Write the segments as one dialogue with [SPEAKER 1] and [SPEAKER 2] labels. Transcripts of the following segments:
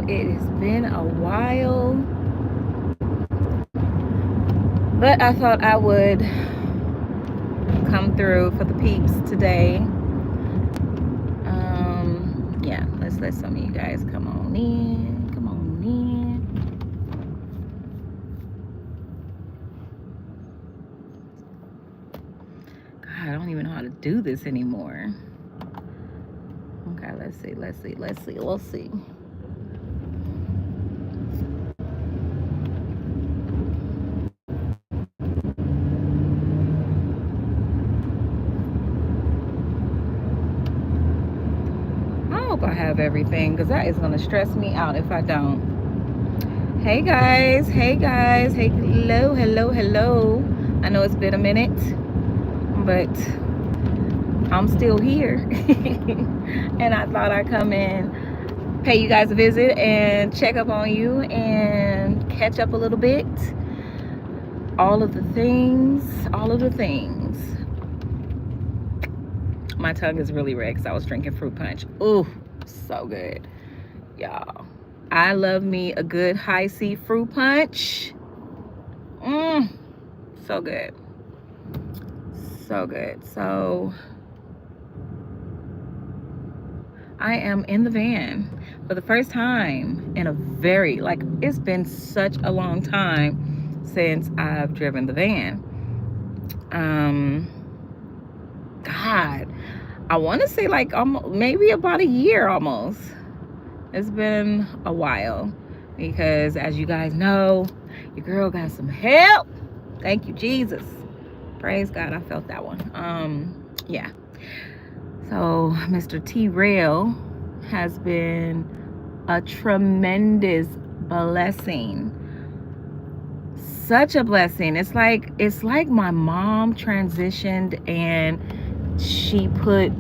[SPEAKER 1] it has been a while, but I thought I would come through for the peeps today. Yeah, let's let some of you guys come on in. Come on in. God, I don't even know how to do this anymore. Okay, let's see. We'll see. I hope I have everything, because that is going to stress me out if I don't. Hey guys, hey hello. I know it's been a minute, but I'm still here. And I thought I'd come in, pay you guys a visit, and check up on you and catch up a little bit. All of the things. My tongue is really red because I was drinking fruit punch. Ooh, so good, y'all. I love me a good high C fruit punch. So good. So I am in the van for the first time in a very, it's been such a long time since I've driven the van. God, I want to say maybe about a year almost. It's been a while because, as you guys know, your girl got some help. Thank you, Jesus. Praise God, I felt that one. Yeah. So Mr. T-Rail has been a tremendous blessing. Such a blessing. It's like my mom transitioned and she put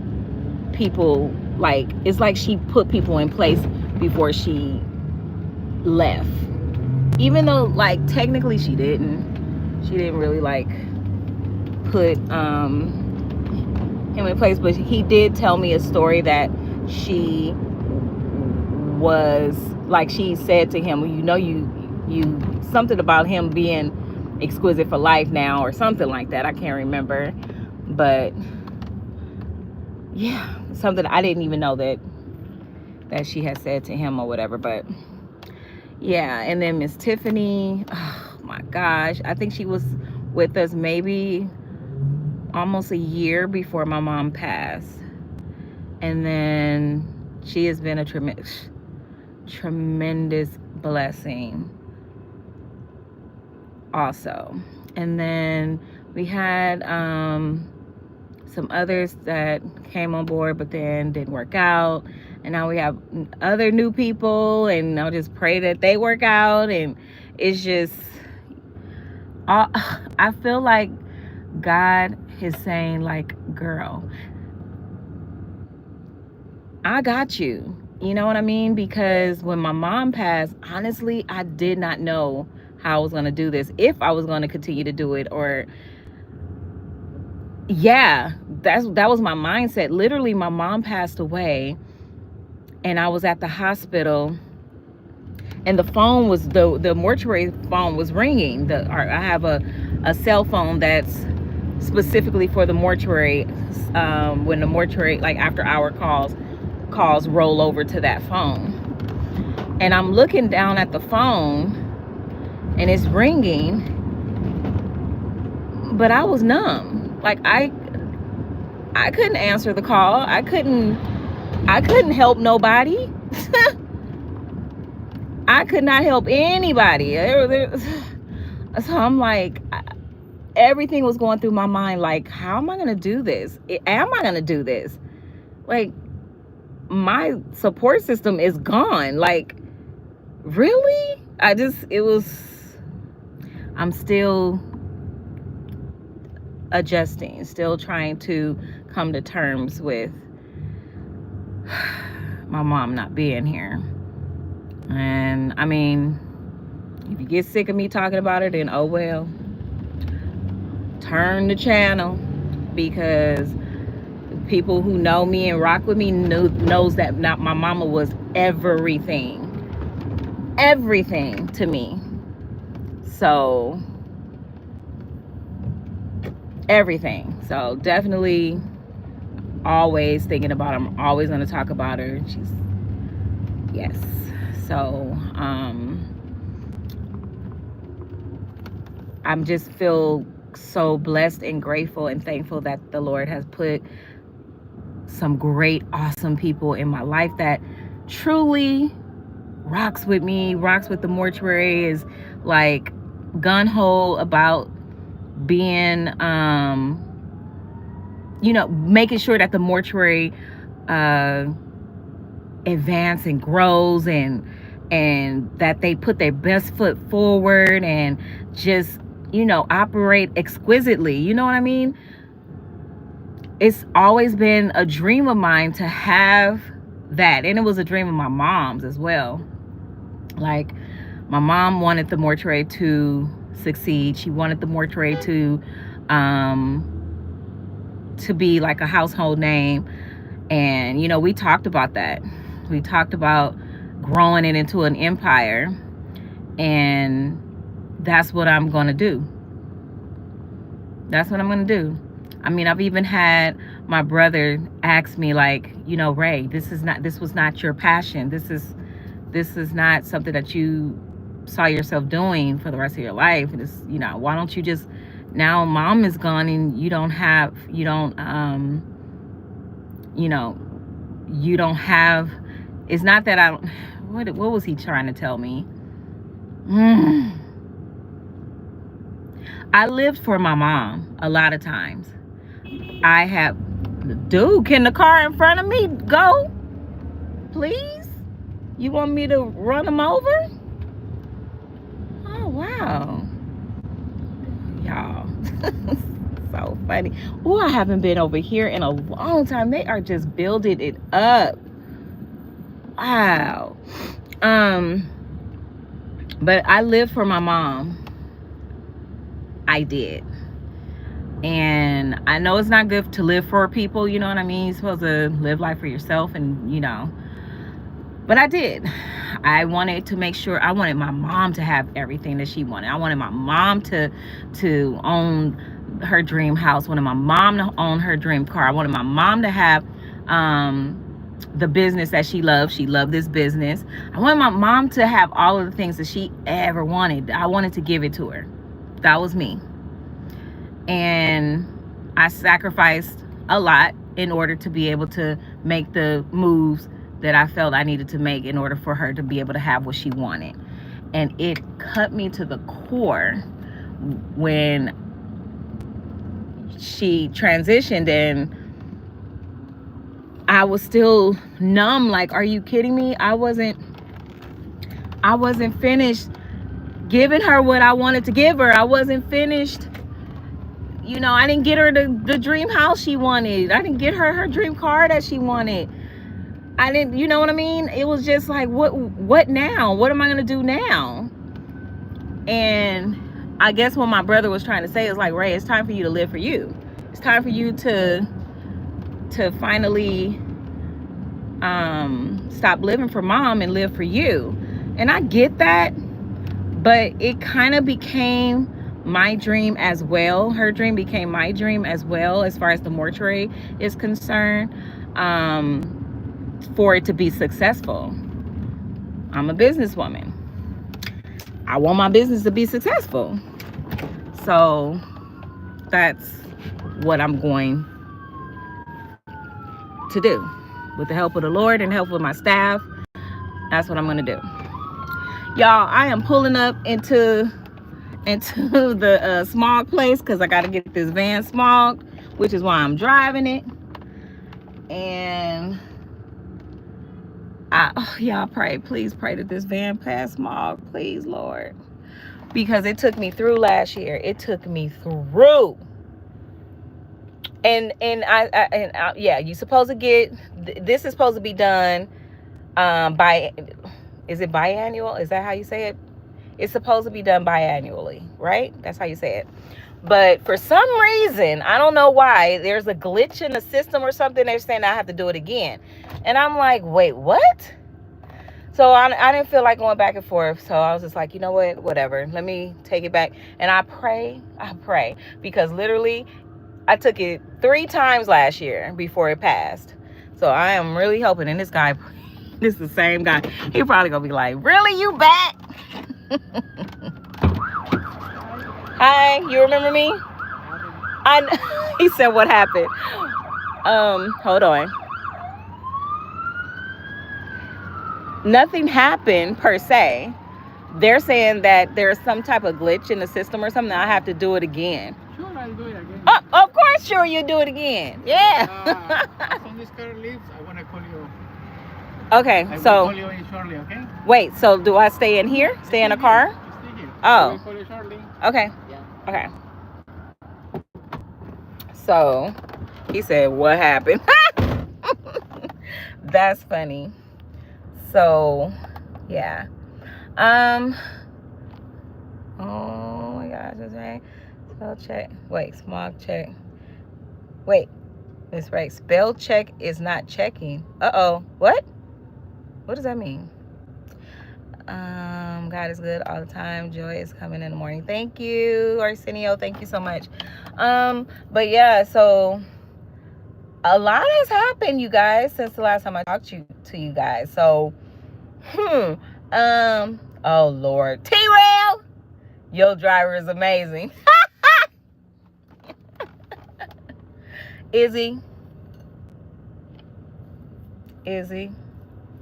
[SPEAKER 1] people, it's like she put people in place before she left. Even though technically she didn't really put him in place, but he did tell me a story that she was she said to him, you something about him being exquisite for life now or something like that. I can't remember, but yeah, something I didn't even know that she had said to him or whatever. But yeah, and then Miss Tiffany, oh my gosh, I think she was with us maybe almost a year before my mom passed, and then she has been a tremendous blessing also. And then we had some others that came on board but then didn't work out, and now we have other new people, and I'll just pray that they work out. And it's just I feel like God is saying, girl, I got you. You know what I mean? Because when my mom passed, honestly, I did not know how I was going to do this, if I was going to continue to do it, or yeah, that was my mindset. Literally, my mom passed away and I was at the hospital, and the phone was the mortuary phone was ringing. I have a cell phone that's specifically for the mortuary. When the mortuary, after hour calls roll over to that phone, and I'm looking down at the phone and it's ringing, but I was numb. I couldn't answer the call. I couldn't help nobody. I could not help anybody. So I'm everything was going through my mind, how am I going to do this? Am I going to do this? My support system is gone. Really? I'm still adjusting, still trying to come to terms with my mom not being here. And I mean, if you get sick of me talking about it, then oh well, turn the channel, because people who know me and rock with me knows that my mama was everything everything to me. So everything. So definitely always thinking about her. I'm always going to talk about her. She's, yes. So I'm just feel so blessed and grateful and thankful that the Lord has put some great, awesome people in my life that truly rocks with me, rocks with the mortuary, is like gun-ho about being, making sure that the mortuary advance and grows, and that they put their best foot forward and just, operate exquisitely. You know what I mean? It's always been a dream of mine to have that. And it was a dream of my mom's as well. Like, my mom wanted the mortuary to succeed. She wanted the mortuary to be like a household name. And, we talked about that. We talked about growing it into an empire. And that's what I'm going to do. That's what I'm going to do. I mean, I've even had my brother ask me, like, Ray, this was not your passion. This is not something that you saw yourself doing for the rest of your life. And it's, why don't you just, now mom is gone and you don't have, it's not that I don't, what was he trying to tell me? I lived for my mom a lot of times. I have, dude, can the car in front of me go? Please? You want me to run them over? Oh, wow. Y'all. So funny. Oh, I haven't been over here in a long time. They are just building it up. Wow. But I lived for my mom. I did. And I know it's not good to live for people, you know what I mean? You're supposed to live life for yourself, and but I did. I wanted to make sure, I wanted my mom to have everything that she wanted. I wanted my mom to own her dream house. I wanted my mom to own her dream car. I wanted my mom to have the business that she loved. She loved this business. I wanted my mom to have all of the things that she ever wanted. I wanted to give it to her. That was me. And I sacrificed a lot in order to be able to make the moves that I felt I needed to make in order for her to be able to have what she wanted. And it cut me to the core when she transitioned, and I was still numb. Like, are you kidding me? I wasn't finished giving her what I wanted to give her. I wasn't finished. I didn't get her the dream house she wanted. I didn't get her dream car that she wanted. I didn't, you know what I mean? It was just like, what now? What am I going to do now? And I guess what my brother was trying to say is like, Ray, it's time for you to live for you. It's time for you to finally stop living for mom and live for you. And I get that, but it kind of became my dream as well. Her dream became my dream as well, as far as the mortuary is concerned, for it to be successful. I'm a businesswoman. I want my business to be successful. So that's what I'm going to do. With the help of the Lord and help with my staff, that's what I'm going to do. Y'all, I am pulling up into the smog place because I got to get this van smogged, which is why I'm driving it. And y'all pray, please pray that this van pass smog, please, Lord, because it took me through last year. It took me through. And yeah, you supposed to get, this is supposed to be done is it biannual? Is that how you say it? It's supposed to be done biannually, right? That's how you say it. But for some reason, I don't know why, there's a glitch in the system or something. They're saying I have to do it again. And I'm like, wait, what? So I didn't feel like going back and forth. So I was just like, you know what, whatever. Let me take it back. And I pray, because literally I took it 3 times last year before it passed. So I am really hoping. And this guy, this is the same guy. He probably gonna be like, really, you back? Hi, you remember me? He said, what happened? Hold on. Nothing happened per se. They're saying that there's some type of glitch in the system or something. I have to do it again.
[SPEAKER 2] Sure, I'll do it again.
[SPEAKER 1] Oh, of course, sure, you do it again. Yeah.
[SPEAKER 2] When this car leaves, I want to call you.
[SPEAKER 1] Okay,
[SPEAKER 2] I
[SPEAKER 1] so.
[SPEAKER 2] will call you shortly, okay?
[SPEAKER 1] Wait, so do I stay in here? Stay in a car?
[SPEAKER 2] Stay here.
[SPEAKER 1] Oh.
[SPEAKER 2] I will call you shortly.
[SPEAKER 1] Okay.
[SPEAKER 2] Yeah.
[SPEAKER 1] Okay. So, he said, what happened? That's funny. So, yeah. Oh my gosh, that's right. Spell check. Wait, smog check. Wait, that's right. Spell check is not checking. Uh-oh. What? What does that mean? God is good all the time. Joy is coming in the morning. Thank you, Arsenio. Thank you so much. But yeah, so a lot has happened, you guys, since the last time I talked to you guys. So, oh Lord, T-Rail, your driver is amazing. Is he?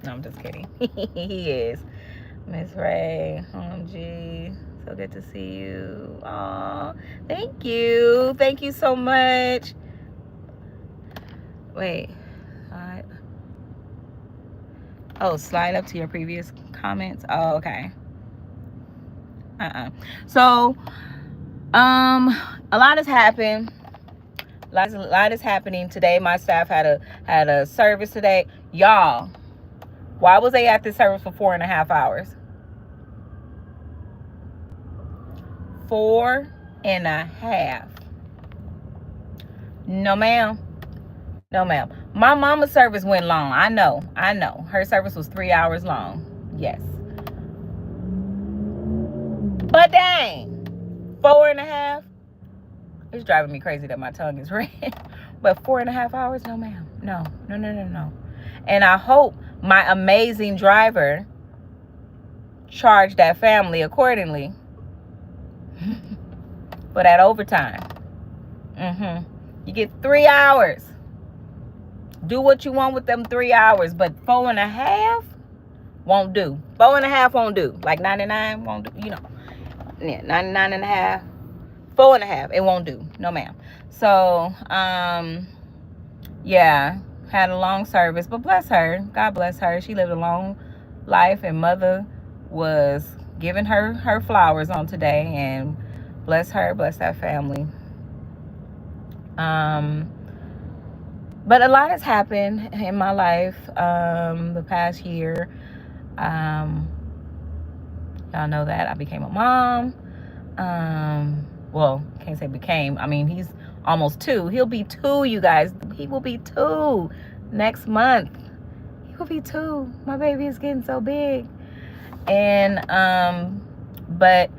[SPEAKER 1] No, I'm just kidding. He is. Miss Ray, OMG, so good to see you. Aw, thank you so much. Wait, slide up to your previous comments. Oh, okay. So, a lot has happened. A lot is happening today. My staff had a service today, y'all. Why was they at this service for 4.5 hours? 4.5. No, ma'am. No, ma'am. My mama's service went long. I know. Her service was 3 hours long. Yes. But dang, 4.5. It's driving me crazy that my tongue is red. But 4.5 hours? No, ma'am. No. And I hope my amazing driver charged that family accordingly for that overtime. You get 3 hours. Do what you want with them 3 hours, but 4.5 won't do. 4.5 won't do. Like 99 won't do. You know, yeah, 99.5. 4.5, it won't do. No, ma'am. So, yeah, had a long service, but bless her. God bless her. She lived a long life, and Mother was giving her flowers on today, and bless her, bless that family. But a lot has happened in my life the past year. Y'all know that I became a mom. Well, can't say became. I mean, he's almost 2. He'll be 2, you guys. He will be 2 next month. He will be 2. My baby is getting so big. And but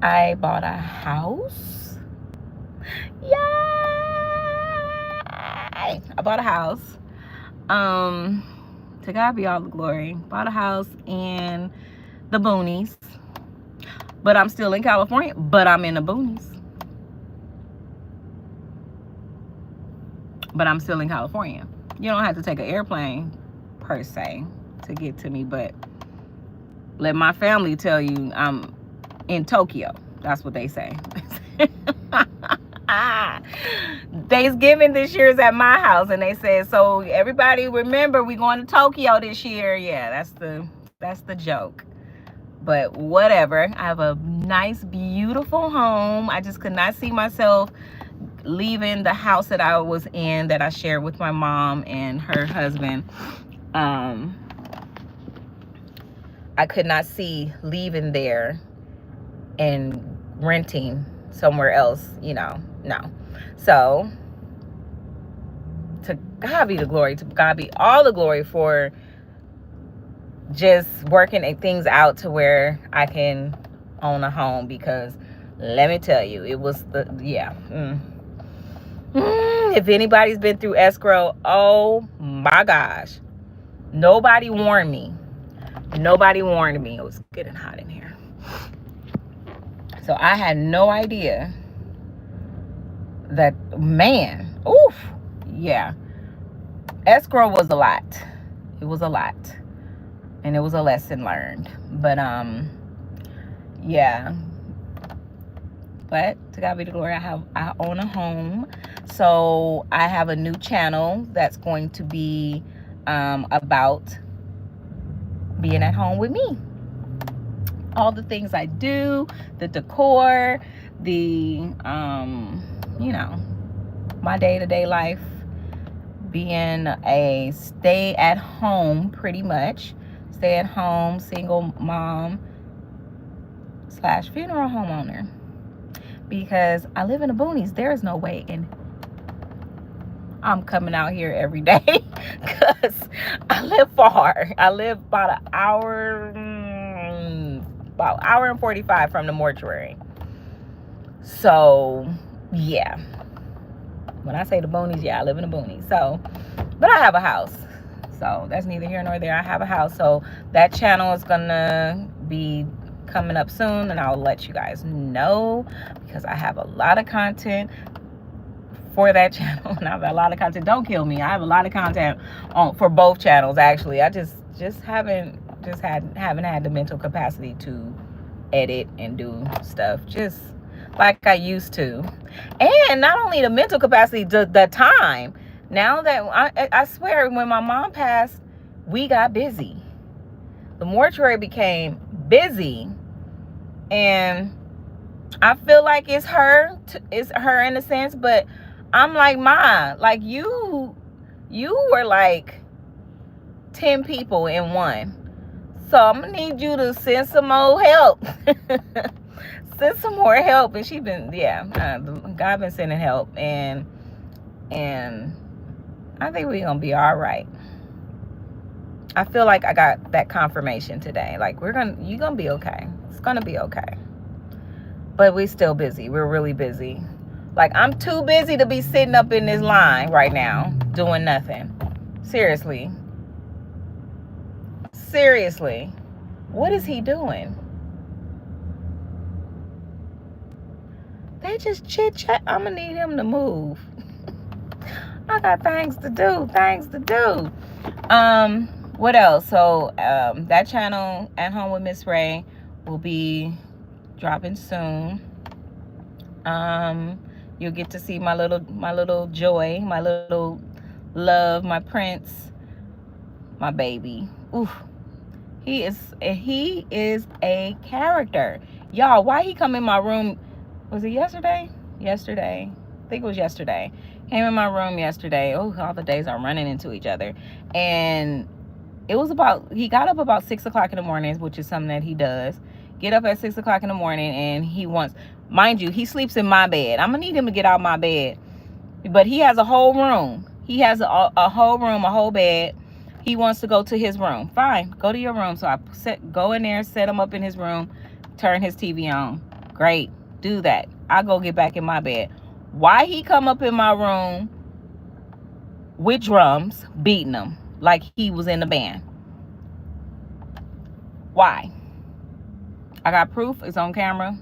[SPEAKER 1] I bought a house. Yay! I bought a house. To God be all the glory. Bought a house in the boonies. But I'm still in California, but I'm in the boonies. But I'm still in California. You don't have to take an airplane, per se, to get to me. But let my family tell you I'm in Tokyo. That's what they say. Thanksgiving this year is at my house. And they said, so everybody remember, we're going to Tokyo this year. Yeah, that's the joke. But whatever. I have a nice, beautiful home. I just could not see myself leaving the house that I was in, that I shared with my mom and her husband. I could not see leaving there and renting somewhere else, you know. No. So, to God be the glory. To God be all the glory for just working things out to where I can own a home, because let me tell you, it was if anybody's been through escrow, oh my gosh, nobody warned me. Nobody warned me. It was getting hot in here. So I had no idea that, man, oof, yeah. Escrow was a lot. It was a lot. And it was a lesson learned. But, yeah. But to God be the glory, I own a home. So I have a new channel that's going to be about being at home with me. All the things I do, the decor, the you know, my day-to-day life, being a stay-at-home, pretty much stay-at-home single mom / funeral homeowner, because I live in the boonies. There is no way in I'm coming out here every day, because I live far. I live about an hour and 45 from the mortuary. So yeah, when I say the boonies, yeah, I live in the boonies. So, but I have a house, so that's neither here nor there. I have a house, so that channel is gonna be coming up soon, and I'll let you guys know, because I have a lot of content for that channel. And I have a lot of content. Don't kill me. I have a lot of content for both channels, actually. I just haven't had the mental capacity to edit and do stuff just like I used to. And not only the mental capacity, the time. Now that I swear, when my mom passed, we got busy. The mortuary became busy, and I feel like it's her in a sense, but I'm like, Ma, like you were like 10 people in one. So I'm gonna need you to send some more help. Send some more help. And she been, God been sending help, and I think we're gonna be all right. I feel like I got that confirmation today. Like, you're gonna be okay. It's gonna be okay. But we're still busy. We're really busy. Like, I'm too busy to be sitting up in this line right now doing nothing. Seriously. What is he doing? They just chit chat. I'm gonna need him to move. I got things to do. What else? So that channel, At Home with Miss Ray, will be dropping soon. You'll get to see my little joy, my little love, my prince, my baby. Oof. He is a character. Y'all, why he come in my room? Was it yesterday? Yesterday. I think it was yesterday. Came in my room yesterday. Oh, all the days are running into each other. And it was he got up about 6 o'clock in the morning, which is something that he does. Get up at 6 o'clock in the morning, and he wants, mind you, he sleeps in my bed. I'm gonna need him to get out of my bed. But he has a whole room. He has a whole room, a whole bed. He wants to go to his room. Fine, go to your room. So I go in there, set him up in his room, turn his TV on. Great, do that. I go get back in my bed. Why he come up in my room with drums, beating them like he was in the band? Why? I got proof. It's on camera.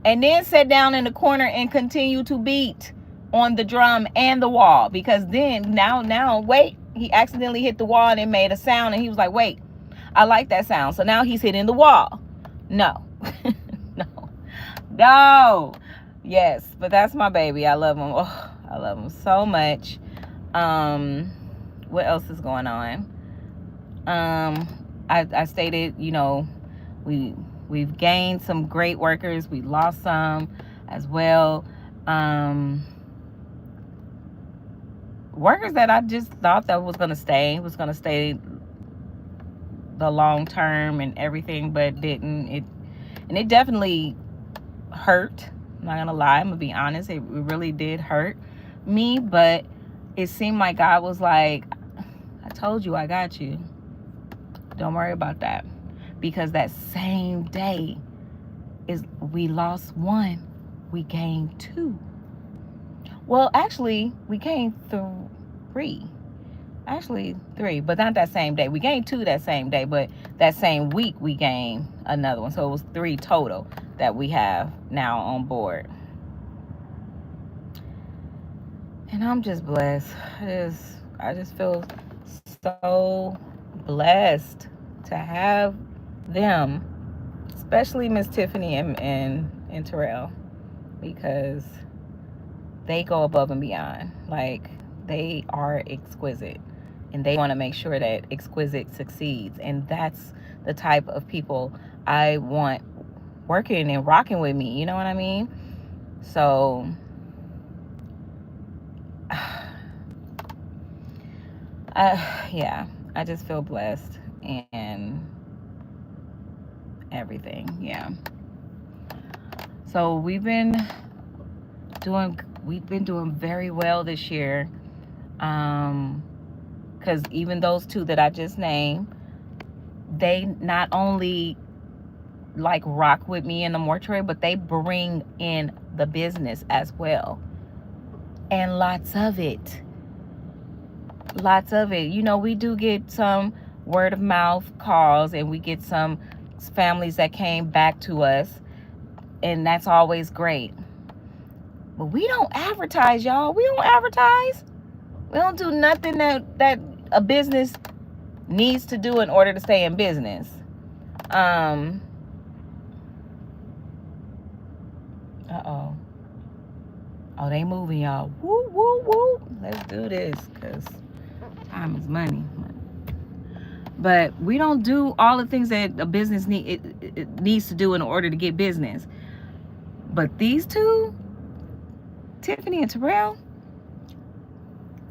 [SPEAKER 1] And then sat down in the corner and continue to beat on the drum and the wall, because then now wait, he accidentally hit the wall and it made a sound, and he was like, wait, I like that sound. So now he's hitting the wall. No. No. Yes, but that's my baby. I love him. Oh, I love him so much. What else is going on? I stated, we've gained some great workers. We lost some as well. Workers that I just thought that was going to stay the long term and everything, but didn't. It definitely hurt. I'm not going to lie. I'm going to be honest. It really did hurt me, but it seemed like God was like, I told you I got you. Don't worry about that. Because that same day is we lost one, we gained two. Well, actually, we gained three. Actually, three, but not that same day. We gained two that same day, but that same week we gained another one. So it was three total that we have now on board. And I'm just blessed. I just feel so blessed to have them, especially Miss Tiffany and Terrell, because they go above and beyond. Like, they are exquisite, and they want to make sure that Exquisite succeeds. And that's the type of people I want working and rocking with me. You know what I mean? So yeah, I just feel blessed and everything. Yeah. So we've been doing very well this year. Because even those two that I just named, they not only like rock with me in the mortuary, but they bring in the business as well. And lots of it. You know, we do get some word of mouth calls, and we get some families that came back to us, and that's always great. But we don't advertise, y'all. We don't advertise. We don't do nothing that a business needs to do in order to stay in business. Uh-oh. Oh, they moving, y'all. Woo, woo, woo. Let's do this, because time is money. But we don't do all the things that a business it needs to do in order to get business. But these two, Tiffany and Terrell,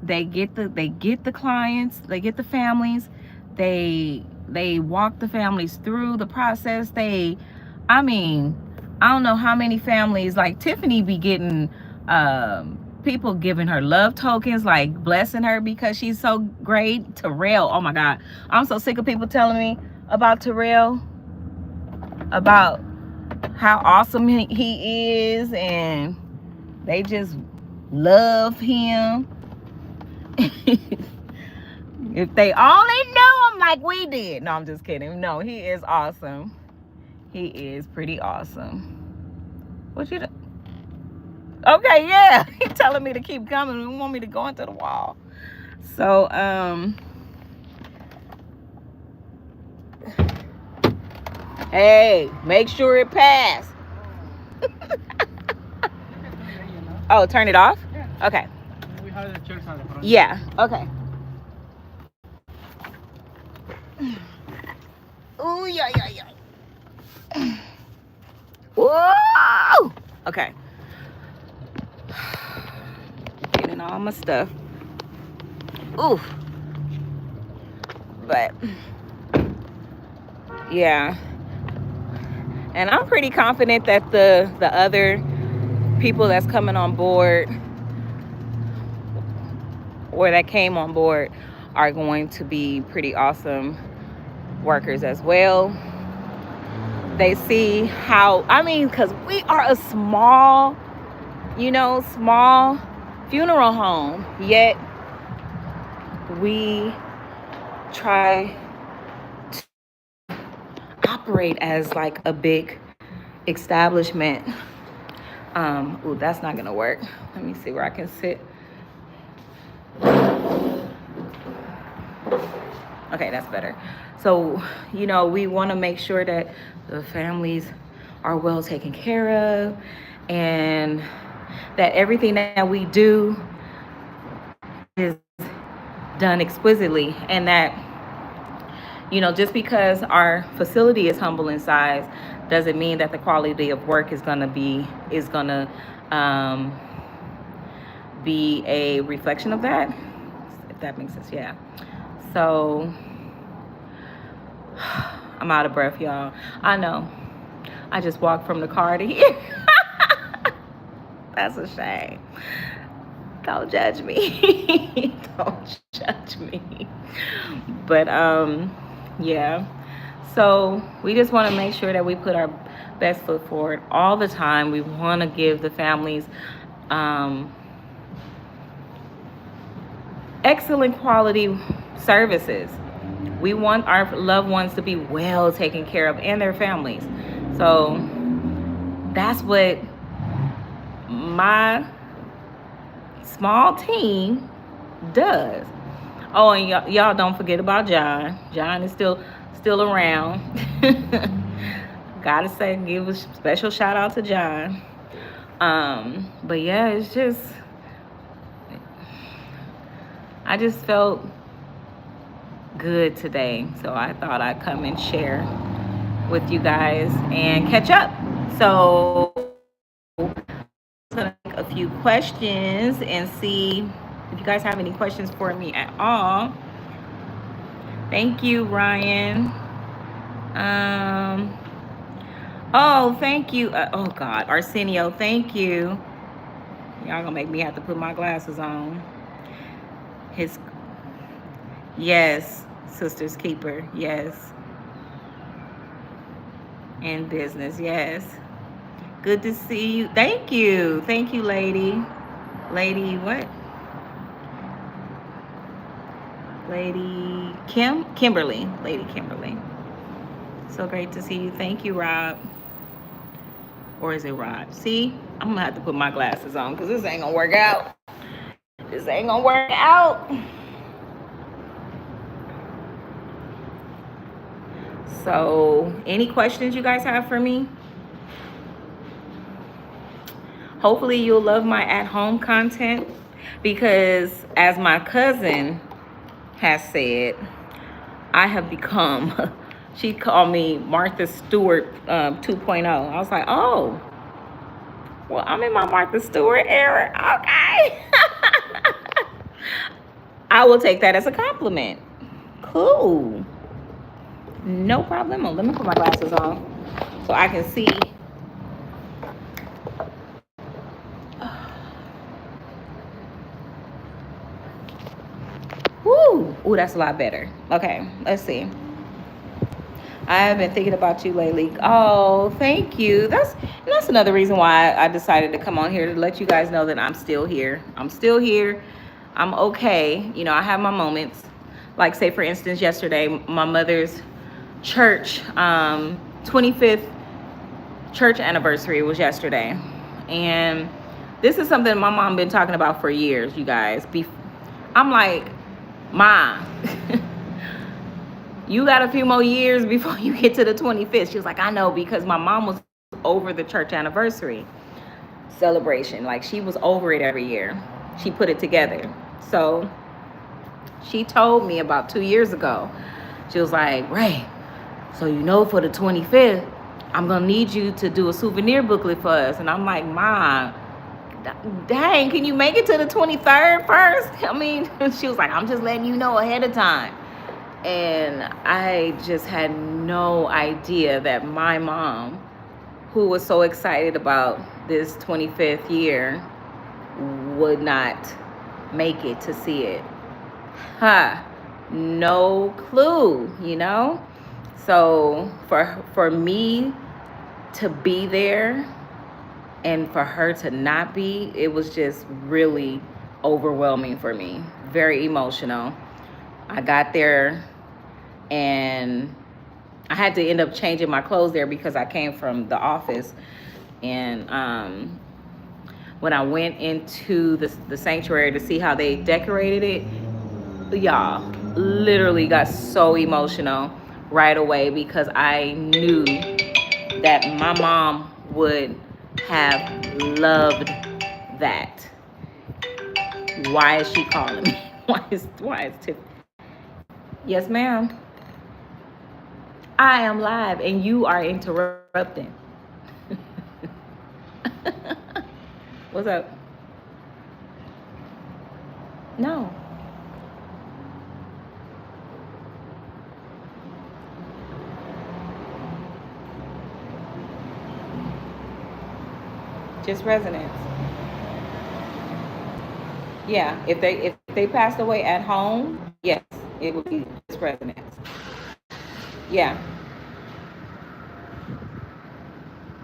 [SPEAKER 1] they get the clients, they get the families, they walk the families through the process. I don't know how many families, like Tiffany be getting people giving her love tokens, like blessing her because she's so great. Terrell, oh my God, I'm so sick of people telling me about Terrell, about how awesome he is, and they just love him. If they only knew him like we did. No, I'm just kidding. No, he is awesome. He is pretty awesome. What you do? Okay, yeah. He's telling me to keep coming. He want me to go into the wall. So, hey, make sure it passed. Oh, turn it off?
[SPEAKER 2] Yeah.
[SPEAKER 1] Okay.
[SPEAKER 2] We have the chairs on the front.
[SPEAKER 1] Yeah, okay. Ooh, yeah. Whoa! Okay. Getting all my stuff. Ooh. But, yeah. And I'm pretty confident that the other people that's coming on board, or that came on board, are going to be pretty awesome workers as well. They see how, because we are a small funeral home, yet we try to operate as like a big establishment. Ooh, that's not gonna work. Let me see where I can sit. Okay, that's better. So, we want to make sure that the families are well taken care of, and that everything that we do is done exquisitely, and that, just because our facility is humble in size doesn't mean that the quality of work is gonna be a reflection of that, if that makes sense. Yeah. So I'm out of breath, y'all. I know. I just walked from the car to here. That's a shame. Don't judge me. Don't judge me. But Yeah. So we just want to make sure that we put our best foot forward all the time. We want to give the families um, excellent quality services. We want our loved ones to be well taken care of and their families. So that's what my small team does. Oh, and y'all don't forget about John. John is still around. Gotta say, give a special shout out to John. But yeah, it's just, I just felt good today, so I thought I'd come and share with you guys and catch up. So I'm gonna make a few questions and see if you guys have any questions for me at all. Thank you, Ryan. Um, oh, thank you. Oh God, Arsenio, thank you. Y'all gonna make me have to put my glasses on. His, yes, sister's keeper, yes. And business, yes. Good to see you. Thank you, lady. Lady, what? Lady Kimberly. Lady Kimberly. So great to see you. Thank you, Rob. Or is it Rod? See, I'm gonna have to put my glasses on because this ain't gonna work out. This ain't gonna work out. So, any questions you guys have for me? Hopefully you'll love my at-home content because as my cousin has said, I have become, she called me Martha Stewart 2.0. I was like, oh, well, I'm in my Martha Stewart era. Okay. I will take that as a compliment. Cool. No problem. Let me put my glasses on so I can see. Woo. Ooh, that's a lot better. Okay, let's see. I have been thinking about you lately. Oh, thank you. That's another reason why I decided to come on here to let you guys know that I'm still here. I'm still here. I'm okay. You know, I have my moments. Like, say, for instance, yesterday, my mother's church 25th church anniversary was yesterday. And this is something my mom been talking about for years, you guys. I'm like, Ma, you got a few more years before you get to the 25th. She was like, I know, because my mom was over the church anniversary celebration. Like, she was over it every year. She put it together. So she told me about 2 years ago, she was like, Ray, so you know, for the 25th, I'm gonna need you to do a souvenir booklet for us. And I'm like, Ma, dang, can you make it to the 23rd first? I mean, she was like, I'm just letting you know ahead of time. And I just had no idea that my mom, who was so excited about this 25th year, would not make it to see it. No clue, you know? So for me to be there and for her to not be, it was just really overwhelming for me. Very emotional. I got there and I had to end up changing my clothes there because I came from the office. And when I went into the sanctuary to see how they decorated it, y'all, literally got so emotional right away because I knew that my mom would have loved that. Why is she calling me? Why is Tiff? Yes, ma'am. I am live and you are interrupting. What's up? No. Just resonance. Yeah, if they passed away at home, yes, it would be just resonance. Yeah.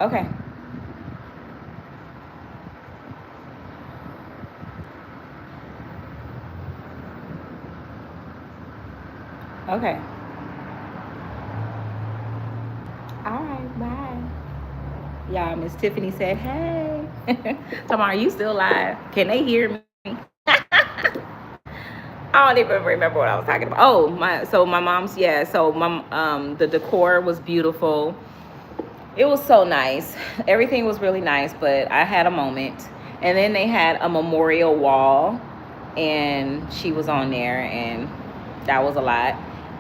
[SPEAKER 1] Okay. Okay. All right. Bye. Y'all, Miss Tiffany said, hey. Tomorrow, are you still live? Can they hear me? I don't even remember what I was talking about. Oh, my mom's, yeah, so the decor was beautiful. It was so nice. Everything was really nice, but I had a moment. And then they had a memorial wall, and she was on there, and that was a lot.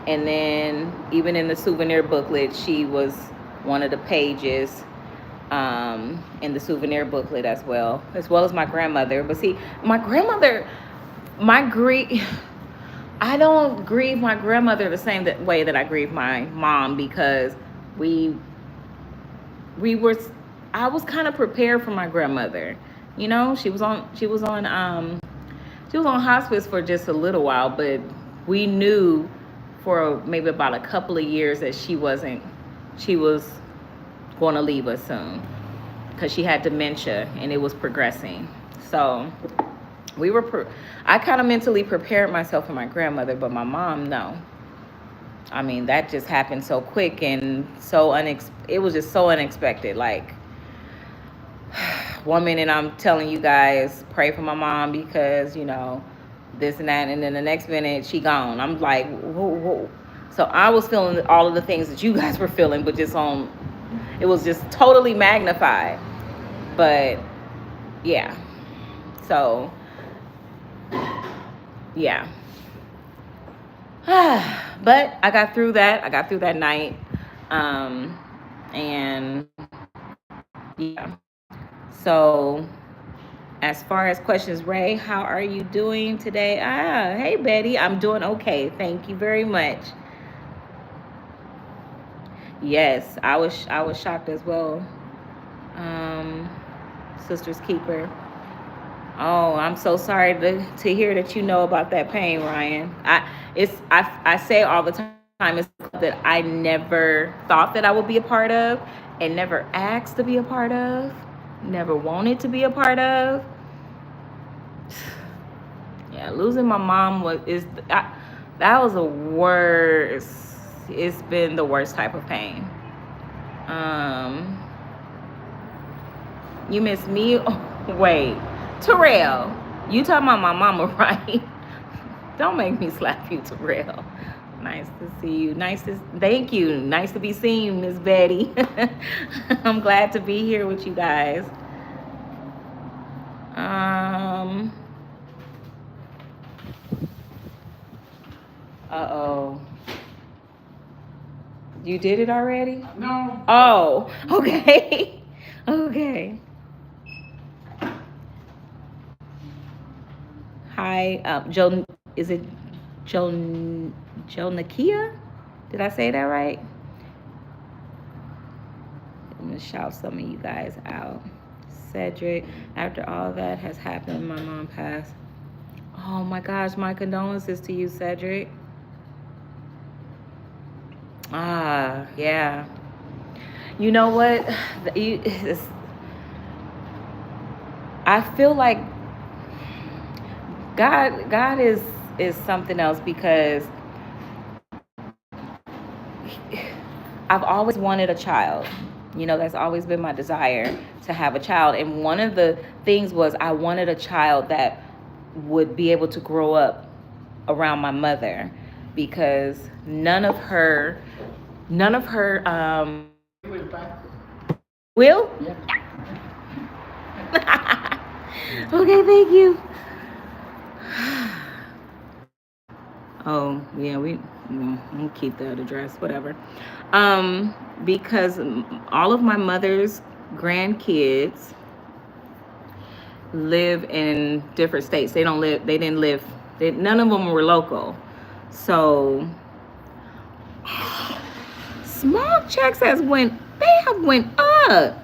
[SPEAKER 1] And then even in the souvenir booklet, she was one of the pages in the souvenir booklet as well as my grandmother. But see, my grandmother, my grief, I don't grieve my grandmother the same way that I grieve my mom, because we were, I was kind of prepared for my grandmother. You know, she was on hospice for just a little while, but we knew for maybe about a couple of years that she was going to leave us soon, because she had dementia and it was progressing. So I kind of mentally prepared myself for my grandmother, but my mom, no. I mean, that just happened so quick and it was just so unexpected. Like, one minute I'm telling you guys, pray for my mom because, you know, this and that, and then the next minute she gone. I'm like, whoa, whoa. So I was feeling all of the things that you guys were feeling, but it was just totally magnified. But yeah, so yeah. But I got through that. I got through that night. And yeah. So as far as questions, Ray, how are you doing today? Hey Betty, I'm doing okay. Thank you very much. Yes, I was shocked as well. Sister's keeper. Oh, I'm so sorry to hear that you know about that pain, Ryan. I say all the time, it's that I never thought that I would be a part of, and never asked to be a part of, never wanted to be a part of. Yeah, losing my mom that was the worst. It's been the worst type of pain. You miss me? Oh, wait, Terrell, you talking about my mama, right? Don't make me slap you, Terrell. Nice to see you. Thank you. Nice to be seen, Miss Betty. I'm glad to be here with you guys. Uh-oh. You did it already?
[SPEAKER 2] No.
[SPEAKER 1] Oh, okay. Okay. Hi, Joe. Is it Joe Nakia? Did I say that right? I'm gonna shout some of you guys out. Cedric, after all that has happened, my mom passed. Oh my gosh, my condolences to you, Cedric. Yeah. You know what? I feel like God is something else, because I've always wanted a child. You know, that's always been my desire, to have a child. And one of the things was I wanted a child that would be able to grow up around my mother, because none of her will.
[SPEAKER 2] Yeah.
[SPEAKER 1] Okay, thank you. Oh yeah, we'll keep that address, whatever. Because all of my mother's grandkids live in different states. They didn't live, none of them were local. So small checks they have went up.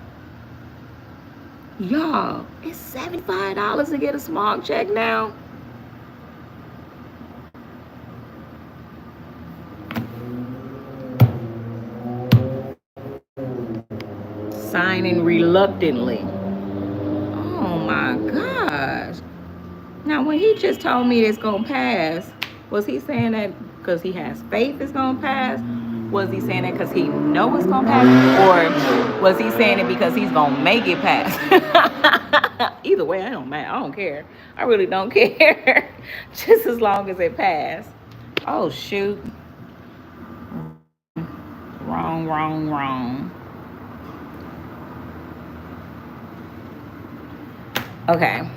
[SPEAKER 1] Y'all, it's $75 to get a small check now. signing reluctantly. Oh my gosh. Now, when he just told me it's going to pass, was he saying that because he has faith it's going to pass? Was he saying it because he knows it's going to pass? Or was he saying it because he's going to make it pass? Either way, I don't care. I really don't care. Just as long as it passed. Oh, shoot. Wrong. Okay.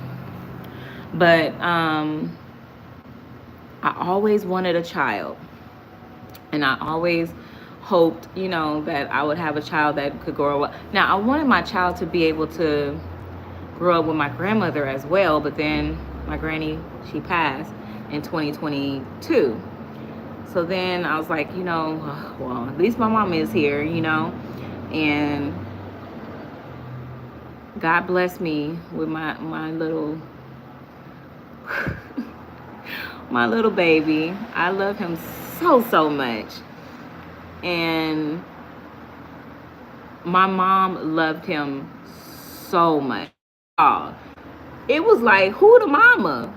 [SPEAKER 1] But I always wanted a child. And I always hoped, that I would have a child that could grow up. Now, I wanted my child to be able to grow up with my grandmother as well, but then my granny, she passed in 2022. So then I was like, well, at least my mom is here, and God bless me with my little my little baby. I love him so much. And my mom loved him so much. It was like, who the mama?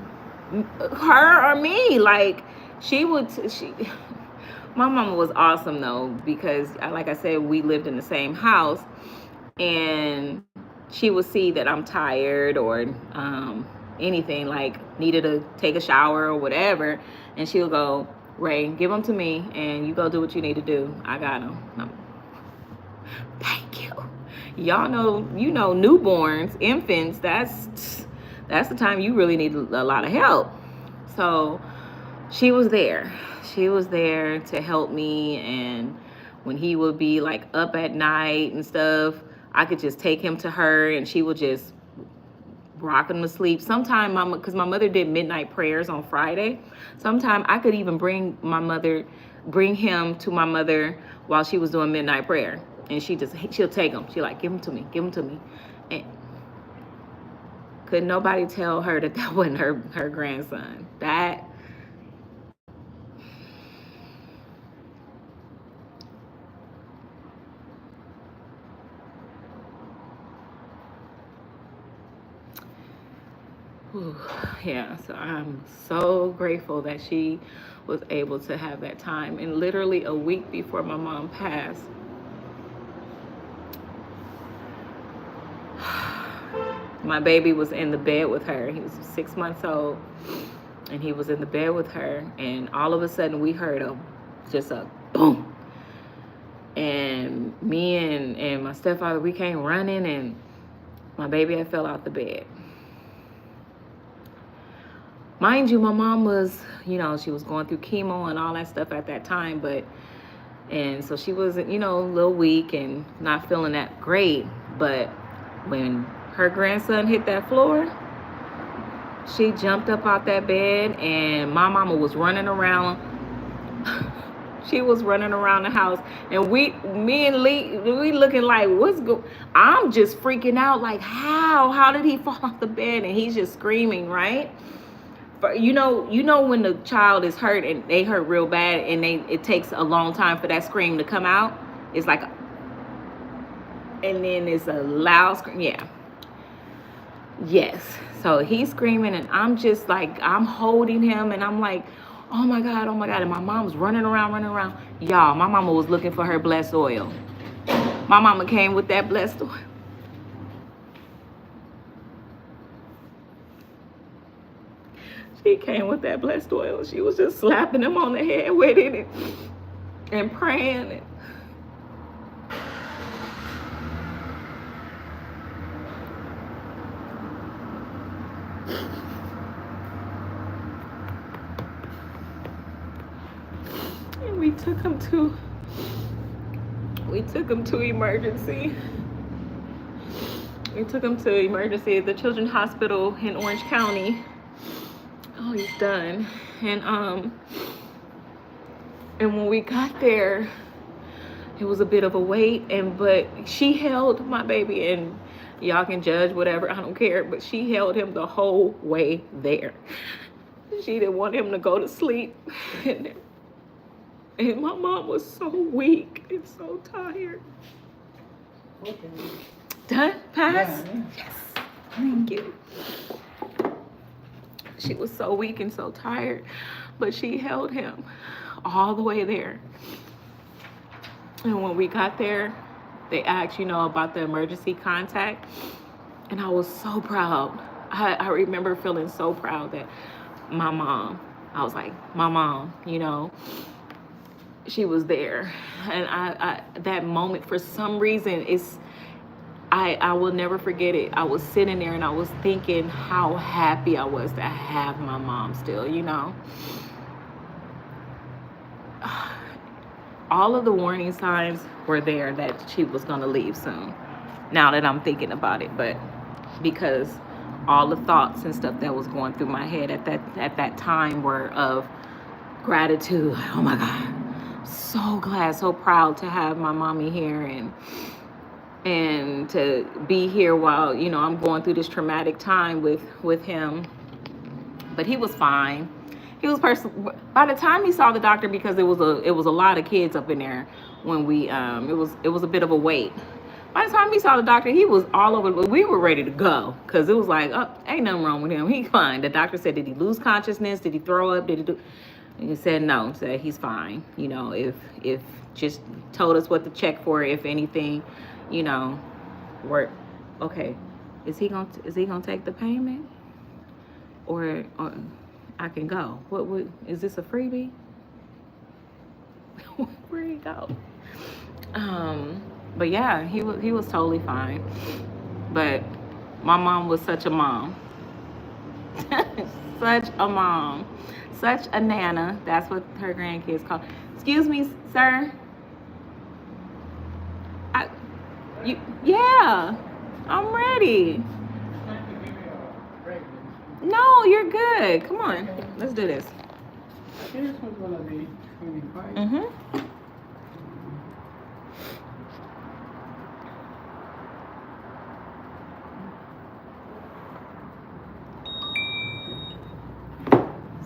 [SPEAKER 1] Her or me? Like, my mama was awesome though, because like I said, we lived in the same house, and she would see that I'm tired or anything, like needed to take a shower or whatever, and she'll go, Ray, give them to me and you go do what you need to do. I got them. Thank you. Y'all know, newborns, infants, that's the time you really need a lot of help. So she was there. She was there to help me, and when he would be like up at night and stuff, I could just take him to her and she would just rock him to sleep. Sometime because my mother did midnight prayers on Friday, sometime I could even bring him to my mother while she was doing midnight prayer, and she'll take him. She like, give him to me, and could nobody tell her that wasn't her grandson. That yeah, so I'm so grateful that she was able to have that time. And literally a week before my mom passed, my baby was in the bed with her. He was 6 months old, and he was in the bed with her, and all of a sudden we heard just a boom. And me and my stepfather, we came running, and my baby had fell out the bed. Mind you, my mom was, she was going through chemo and all that stuff at that time, and so she was, a little weak and not feeling that great. But when her grandson hit that floor, she jumped up out that bed, and my mama was running around. She was running around the house, and me and Lee, we looking like, I'm just freaking out, like, how did he fall off the bed? And he's just screaming, right? You know when the child is hurt and they hurt real bad, and it takes a long time for that scream to come out. It's like, and then it's a loud scream. Yeah. Yes. So he's screaming, and I'm just like, I'm holding him, and I'm like, oh my God. And my mom's running around. Y'all, my mama was looking for her blessed oil. My mama came with that blessed oil. She came with that blessed oil. She was just slapping him on the head with it and praying. And we took him to emergency. We took him to emergency at the Children's Hospital in Orange County. Oh, he's done. And when we got there, it was a bit of a wait, but she held my baby, and y'all can judge whatever, I don't care, but she held him the whole way there. She didn't want him to go to sleep. And my mom was so weak and so tired. Done? Pass?
[SPEAKER 2] Yeah.
[SPEAKER 1] Yes. Thank you. She was so weak and so tired, but she held him all the way there. And when we got there, they asked, about the emergency contact. And I was so proud. I remember feeling so proud that my mom, I was like, my mom, she was there. And I that moment, for some reason, I will never forget it. I was sitting there and I was thinking how happy I was to have my mom still, All of the warning signs were there that she was going to leave soon, now that I'm thinking about it. But because all the thoughts and stuff that was going through my head at that time were of gratitude. Oh my God, so glad, so proud to have my mommy here and to be here while I'm going through this traumatic time with him. But he was fine. He was by the time he saw the doctor, because it was a lot of kids up in there when we it was a bit of a wait. By the time he saw the doctor, he was all over. We were ready to go because it was like, oh, ain't nothing wrong with him. He's fine. The doctor said, did he lose consciousness? Did he throw up? Did he do? And he said no. Said he's fine. If just told us what to check for, if anything, we're okay. Is he gonna take the payment, or I can go? What is this, a freebie? Where'd he go? But yeah, he was totally fine. But my mom was such a mom. Such a mom. Such a nana. That's what her grandkids call. Excuse me, sir. Yeah, I'm ready. No, you're good. Come on. Let's do this.
[SPEAKER 2] This one's gonna be 25.
[SPEAKER 1] Mm-hmm.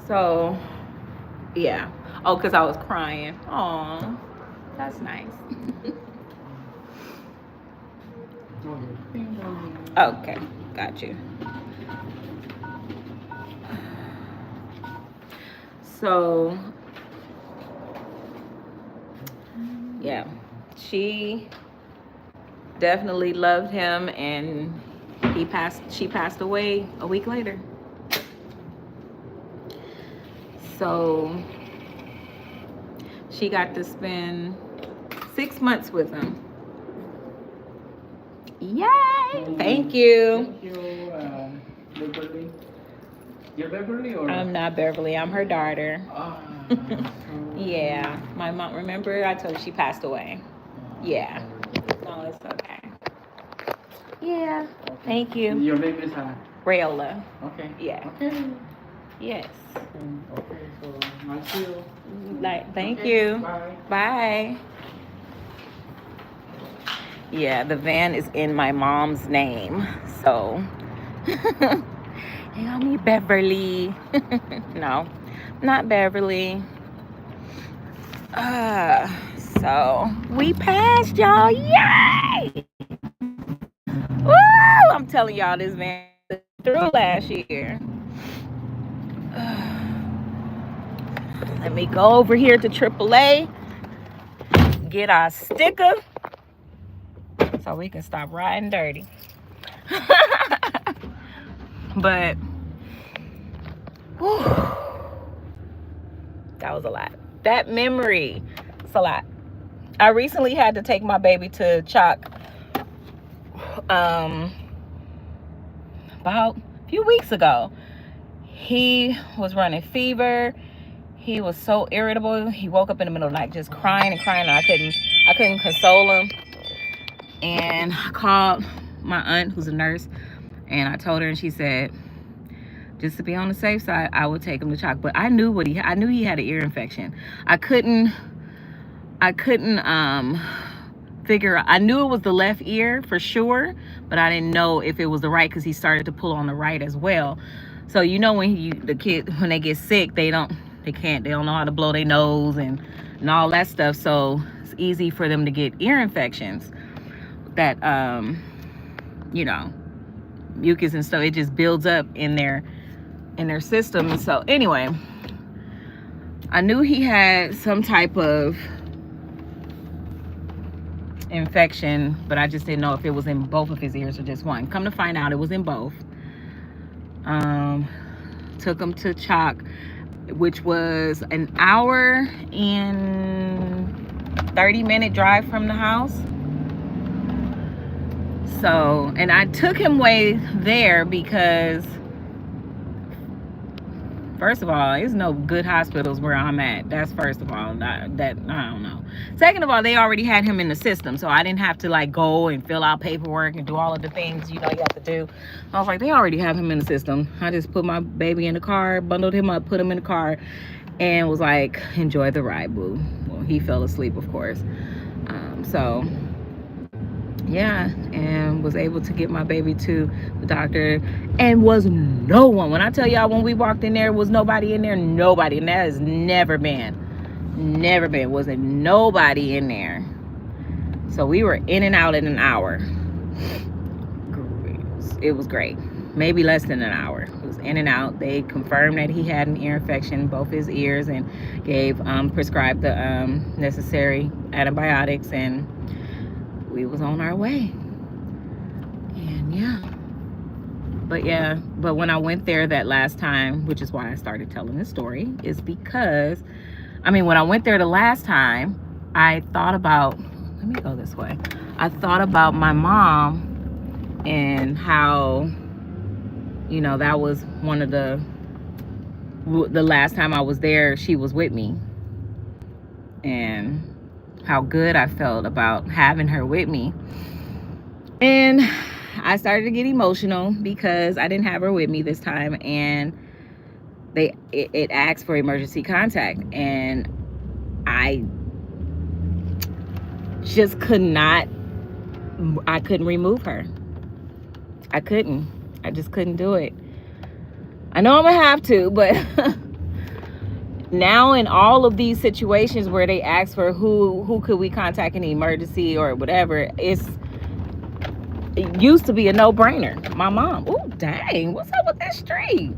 [SPEAKER 1] So, yeah. Oh, because I was crying. Aw, that's nice. Okay, got you. So, yeah, she definitely loved him, and she passed away a week later. So she got to spend 6 months with him. Yay! Thank you.
[SPEAKER 2] Thank you, Beverly. You're Beverly, or?
[SPEAKER 1] I'm not Beverly. I'm her daughter.
[SPEAKER 2] So
[SPEAKER 1] Yeah, my mom. Remember, I told you she passed away. Yeah. No, it's okay. Yeah.
[SPEAKER 2] Okay.
[SPEAKER 1] Thank you.
[SPEAKER 2] Your name is
[SPEAKER 1] Reola.
[SPEAKER 2] Okay.
[SPEAKER 1] Yeah.
[SPEAKER 2] Okay.
[SPEAKER 1] Yes.
[SPEAKER 2] Okay. So nice to you.
[SPEAKER 1] Thank
[SPEAKER 2] Okay,
[SPEAKER 1] you.
[SPEAKER 2] Bye.
[SPEAKER 1] Bye. Yeah, the van is in my mom's name, so. Hey, me Beverly. No, not Beverly. So we passed, y'all. Yay! Woo! I'm telling y'all, this van through last year. Let me go over here to AAA, get our sticker, so we can stop riding dirty. But whew, that was a lot. That memory, it's a lot. I recently had to take my baby to Chalk about a few weeks ago. He was running fever. He was so irritable. He woke up in the middle of the night just crying and crying. I couldn't console him. And I called my aunt, who's a nurse, and I told her, and she said, just to be on the safe side, I would take him to Chalk. But I knew I knew he had an ear infection. I couldn't figure out. I knew it was the left ear for sure, but I didn't know if it was the right, because he started to pull on the right as well. So when the kid, when they get sick, they don't know how to blow their nose and all that stuff. So it's easy for them to get ear infections. that you know, mucus and stuff, it just builds up in their system. And so anyway, I knew he had some type of infection, but I just didn't know if it was in both of his ears or just one. Come to find out, it was in both. Took him to Chalk, which was an hour and 30-minute drive from the house. So, and I took him way there because, first of all, there's no good hospitals where I'm at. That's first of all. That I don't know. Second of all, they already had him in the system, so I didn't have to like go and fill out paperwork and do all of the things you have to do. I was like, they already have him in the system. I just put my baby in the car, bundled him up, put him in the car, and was like, enjoy the ride, boo. Well, he fell asleep, of course. So yeah, and was able to get my baby to the doctor, and was no one. When I tell y'all, when we walked in there, was nobody in there. Nobody. And that has never been, wasn't nobody in there. So we were in and out in an hour. It was great. Maybe less than an hour. It was in and out. They confirmed that he had an ear infection in both his ears, and gave prescribed the necessary antibiotics, and we was on our way. And but when I went there that last time, which is why I started telling this story, is because when I went there the last time, I thought about, let me go this way, I thought about my mom and how, that was one of the last time I was there, she was with me, and how good I felt about having her with me. And I started to get emotional because I didn't have her with me this time, and it asked for emergency contact, and I just couldn't remove her. I just couldn't do it. I know I'm gonna have to, but now in all of these situations where they ask for who could we contact in emergency or whatever, it used to be a no-brainer. My mom. Oh, dang, what's up with that street?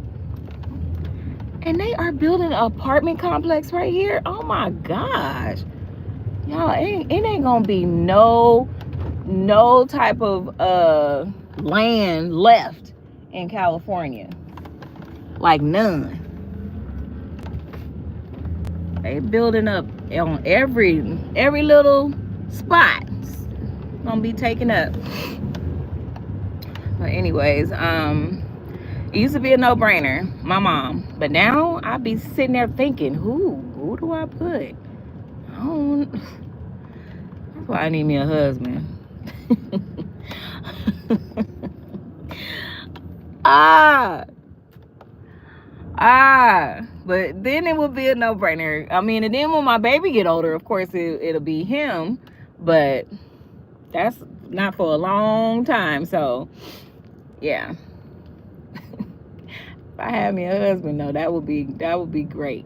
[SPEAKER 1] And they are building an apartment complex right here. Oh my gosh, y'all, it ain't gonna be no type of land left in California, like none. They building up on every little spot. It's gonna be taken up. But anyways, it used to be a no-brainer, my mom. But now I be sitting there thinking, who do I put? That's why I need me a husband. But then it would be a no-brainer. And then when my baby get older, of course it'll be him, but that's not for a long time. So yeah. If I had me a husband, though, that would be great.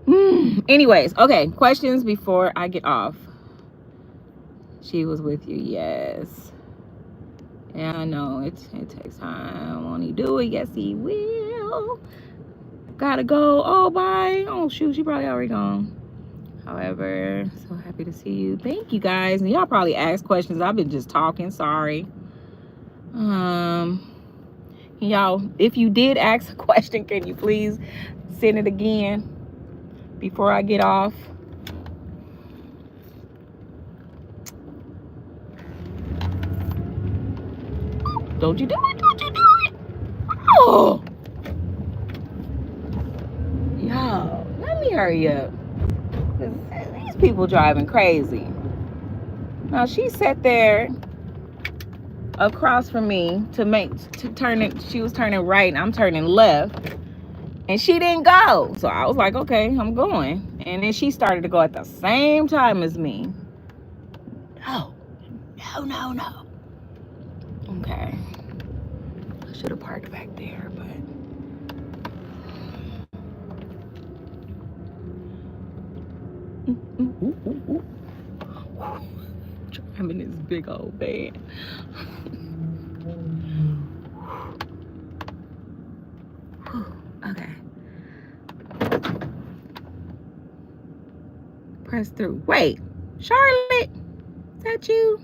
[SPEAKER 1] Anyways, okay, questions before I get off. She was with you, yes. Yeah, I know it takes time. Won't he do it? Yes, he will. Gotta go. Oh, bye. Oh, shoot, she probably already gone. However, so happy to see you. Thank you, guys. And y'all probably asked questions. I've been just talking. Sorry. Y'all, if you did ask a question, can you please send it again before I get off? Don't you do it. Don't you do it. Oh. Y'all, let me hurry up. These people driving crazy. Now she sat there across from me to turn it. She was turning right and I'm turning left, and she didn't go. So I was like, okay, I'm going. And then she started to go at the same time as me. No. Okay, I should have parked back there, but Driving this big old van. Okay. Press through. Wait, Charlotte, is that you?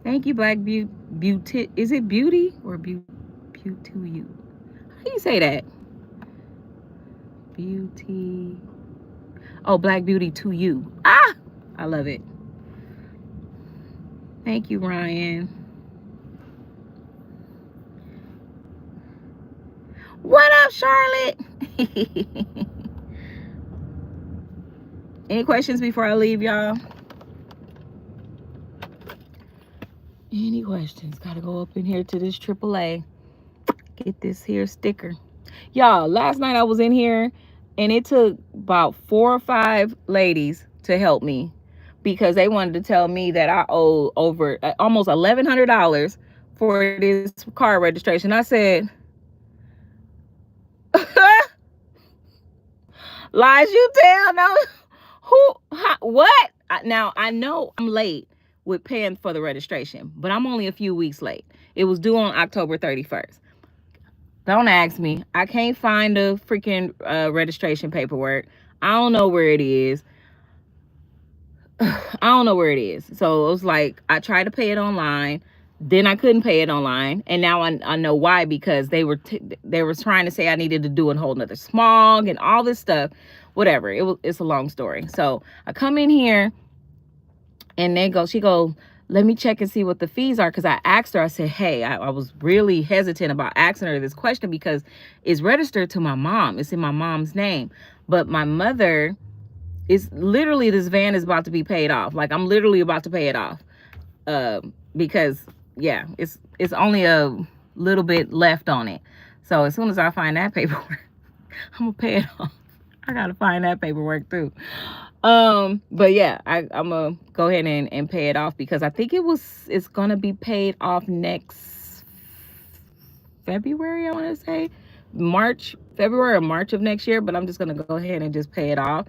[SPEAKER 1] Thank you, Black Beauty. Is it Beauty or Beauty to you? How do you say that? Beauty. Oh, Black Beauty to you. Ah, I love it. Thank you, Ryan. What up, Charlotte? Any questions before I leave, y'all? Any questions? Gotta go up in here to this AAA. Get this here sticker. Y'all, last night I was in here and it took about 4 or 5 ladies to help me because they wanted to tell me that I owe over almost $1,100 for this car registration. I said, lies you tell, no. What? Now, I know I'm late with paying for the registration, but I'm only a few weeks late. It was due on October 31st. Don't ask me. I can't find the freaking registration paperwork. I don't know where it is. I don't know where it is. So it was like, I tried to pay it online. Then I couldn't pay it online. And now I know why, because they were trying to say I needed to do a whole nother smog and all this stuff. Whatever. It's a long story. So I come in here and she go, let me check and see what the fees are. Because I asked her, I said, hey, I was really hesitant about asking her this question because it's registered to my mom. It's in my mom's name. But my mother is literally, this van is about to be paid off. Like, I'm literally about to pay it off. Because, yeah, it's only a little bit left on it. So as soon as I find that paperwork, I'm going to pay it off. I got to find that paperwork too. But yeah, I'm gonna go ahead and pay it off because I think it's gonna be paid off next February. I want to say February or March of next year, but I'm just gonna go ahead and just pay it off.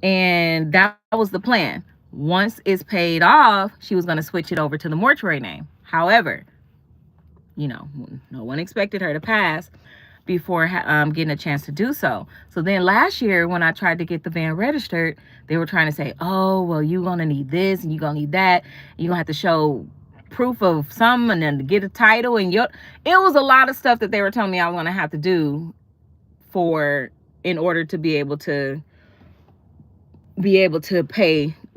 [SPEAKER 1] And that was the plan. Once it's paid off, she was gonna switch it over to the mortuary name. However, you know, no one expected her to pass before getting a chance to do so. So then last year when I tried to get the van registered, they were trying to say, oh, well, you're gonna need this and you're gonna need that. You're gonna have to show proof of some and then to get a title. And it was a lot of stuff that they were telling me I was gonna have to do in order to be able to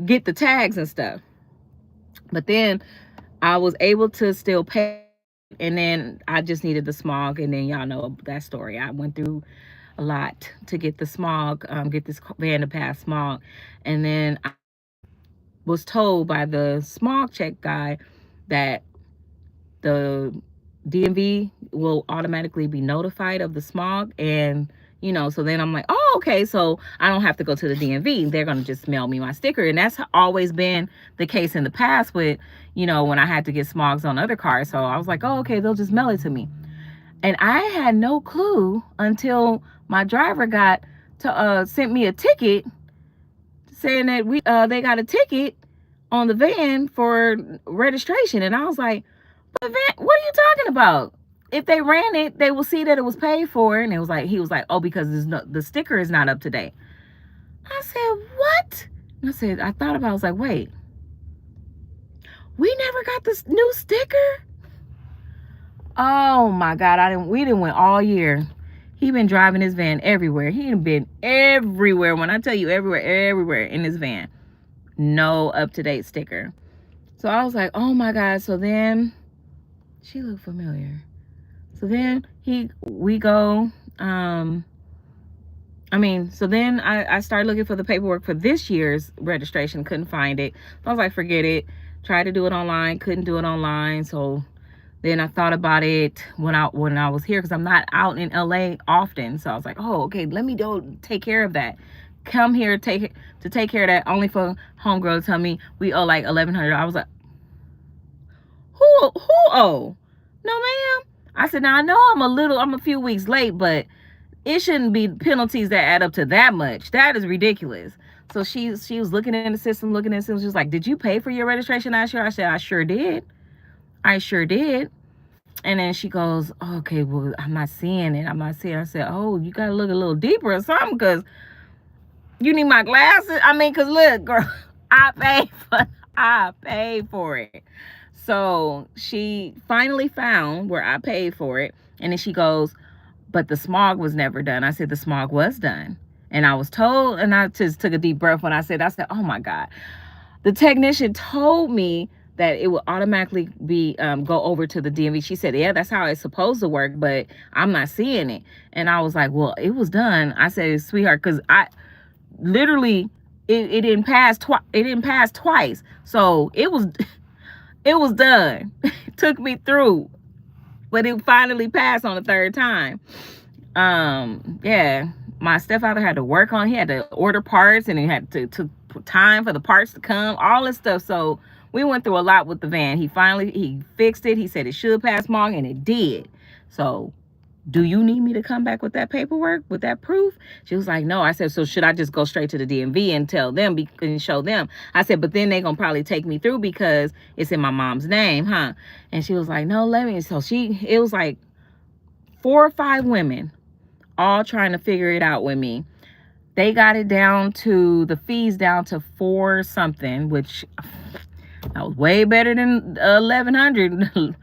[SPEAKER 1] get the tags and stuff. But then I was able to still pay. And then I just needed the smog, and then y'all know that story. I went through a lot to get the smog, get this van to pass smog. And then I was told by the smog check guy that the DMV will automatically be notified of the smog. And, you know, so then I'm like, oh, okay, so I don't have to go to the DMV. They're going to just mail me my sticker. And that's always been the case in the past with, you know, when I had to get smogs on other cars. So I was like, oh, okay, they'll just mail it to me. And I had no clue until my driver sent me a ticket saying that they got a ticket on the van for registration. And I was like, but van, what are you talking about? If they ran it, they will see that it was paid for. And he was like, oh, because the sticker is not up to date. I said, what? And I thought about it. I was like, wait, we never got this new sticker? Oh my God, we didn't went all year. He been driving his van everywhere. He done been everywhere. When I tell you everywhere in his van. No up-to-date sticker. So I was like, oh my God. So then she looked familiar. So then we go, so then I started looking for the paperwork for this year's registration, couldn't find it. So I was like, forget it. Tried to do it online, couldn't do it online. So then I thought about it when I was here, because I'm not out in LA often. So I was like, oh, okay, let me go take care of that. Come here to take care of that, only for homegirl to tell me we owe like $1,100. I was like, who owe? No, ma'am. I said, now I know I'm a few weeks late, but it shouldn't be penalties that add up to that much. That is ridiculous. So she was looking in the system, looking in the system. She was like, "Did you pay for your registration last year?" I said, "I sure did. I sure did." And then she goes, "Okay, well, I'm not seeing it. I'm not seeing it." I said, "Oh, you got to look a little deeper or something, because you need my glasses." I mean, because look, girl, I paid for it. So she finally found where I paid for it. And then she goes, "But the smog was never done." I said, "The smog was done." And I was told, and I just took a deep breath when I said, "Oh my God." The technician told me that it would automatically be go over to the DMV. She said, "Yeah, that's how it's supposed to work, but I'm not seeing it." And I was like, "Well, it was done." I said, "Sweetheart," because I literally it didn't pass twice. It didn't pass twice, so it was done. It took me through, but it finally passed on the third time. Yeah, my stepfather had to work on. He had to order parts, and he had to took time for the parts to come. All this stuff. So we went through a lot with the van. He fixed it. He said it should pass smog, and it did. So, do you need me to come back with that paperwork, with that proof? She was like, "No." I said, "So should I just go straight to the DMV and tell them and show them?" I said, "But then they're going to probably take me through because it's in my mom's name, huh?" And she was like, "No, let me." So it was like 4 or 5 women all trying to figure it out with me. They got it down to the fees down to 4 something, which that was way better than 1100.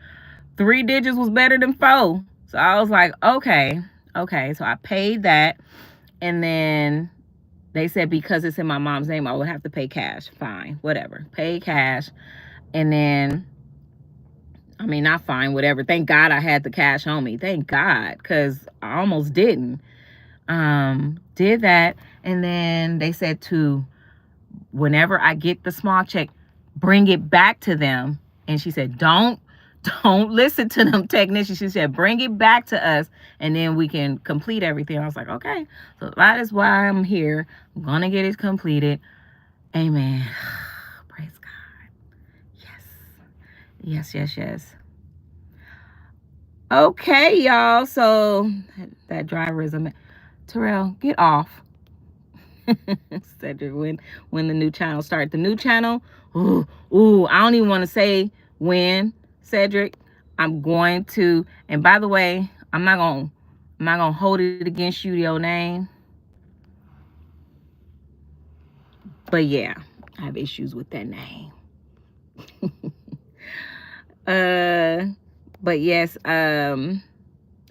[SPEAKER 1] 3 digits was better than 4. So I was like, okay. So I paid that. And then they said because it's in my mom's name, I would have to pay cash. Fine, whatever. Pay cash. And then, I mean, not fine, whatever. Thank God I had the cash on me. Thank God, because I almost didn't. Did that. And then they said to, whenever I get the small check, bring it back to them. And she said, don't listen to them technicians. She said, bring it back to us, and then we can complete everything. I was like, okay. So that is why I'm here. I'm gonna get it completed. Amen. Praise God. Yes. Okay, y'all. So that driver is a Terrell, get off. Cedric, when the new channel starts. The new channel, I don't even want to say when, Cedric. I'm going to, and by the way, I'm not gonna hold it against you, your name. But yeah, I have issues with that name. But yes, I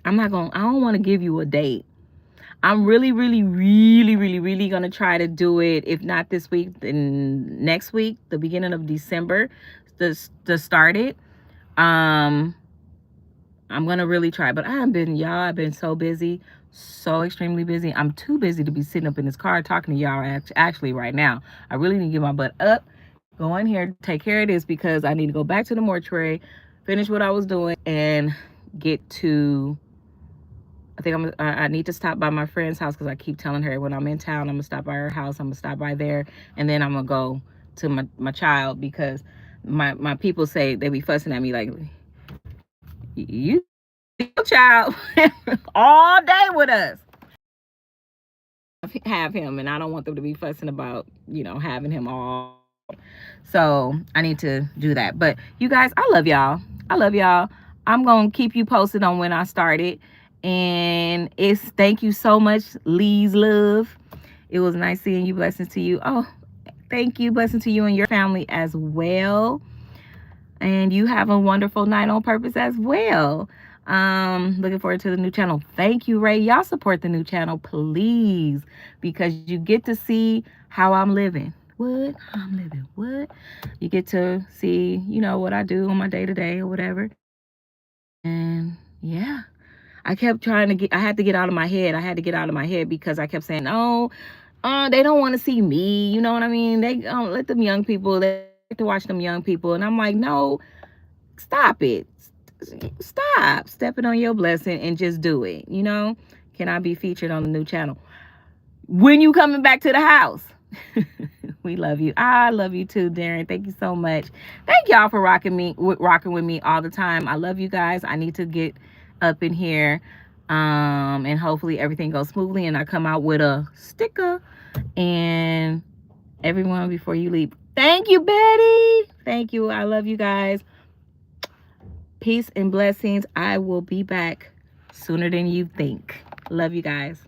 [SPEAKER 1] don't want to give you a date. I'm really gonna try to do it. If not this week, then next week, the beginning of December, to start it. I'm gonna really try. But I've been so busy, so extremely busy. I'm too busy to be sitting up in this car talking to y'all actually right now. I really need to get my butt up, go in here, take care of this, because I need to go back to the mortuary, finish what I was doing, and get to, I think I need to stop by my friend's house, because I keep telling her when I'm in town, I'm gonna stop by her house. I'm gonna stop by there, and then I'm gonna go to my child, because my people say, they be fussing at me like, "You your child all day with us." Have him, and I don't want them to be fussing about, having him all. So I need to do that. But you guys, I love y'all. I'm gonna keep you posted on when I started. And thank you so much, Lee's love. It was nice seeing you. Blessings to you. Oh, thank you. Blessings to you and your family as well. And you have a wonderful night on purpose as well. Looking forward to the new channel. Thank you, Ray. Y'all support the new channel, please, because you get to see how I'm living. What? You get to see, what I do on my day-to-day or whatever. And yeah, I kept trying to I had to get out of my head. Because I kept saying, oh, they don't want to see me. You know what I mean? They let them young people, they like to watch them young people. And I'm like, no, stop it. Stop stepping on your blessing and just do it. Can I be featured on the new channel? When you coming back to the house? We love you. I love you too, Darren. Thank you so much. Thank y'all for rocking with me all the time. I love you guys. I need to get up in here, and hopefully everything goes smoothly, and I come out with a sticker, and everyone before you leave. Thank you, Betty. Thank you. I love you guys. Peace and blessings. I will be back sooner than you think. Love you guys.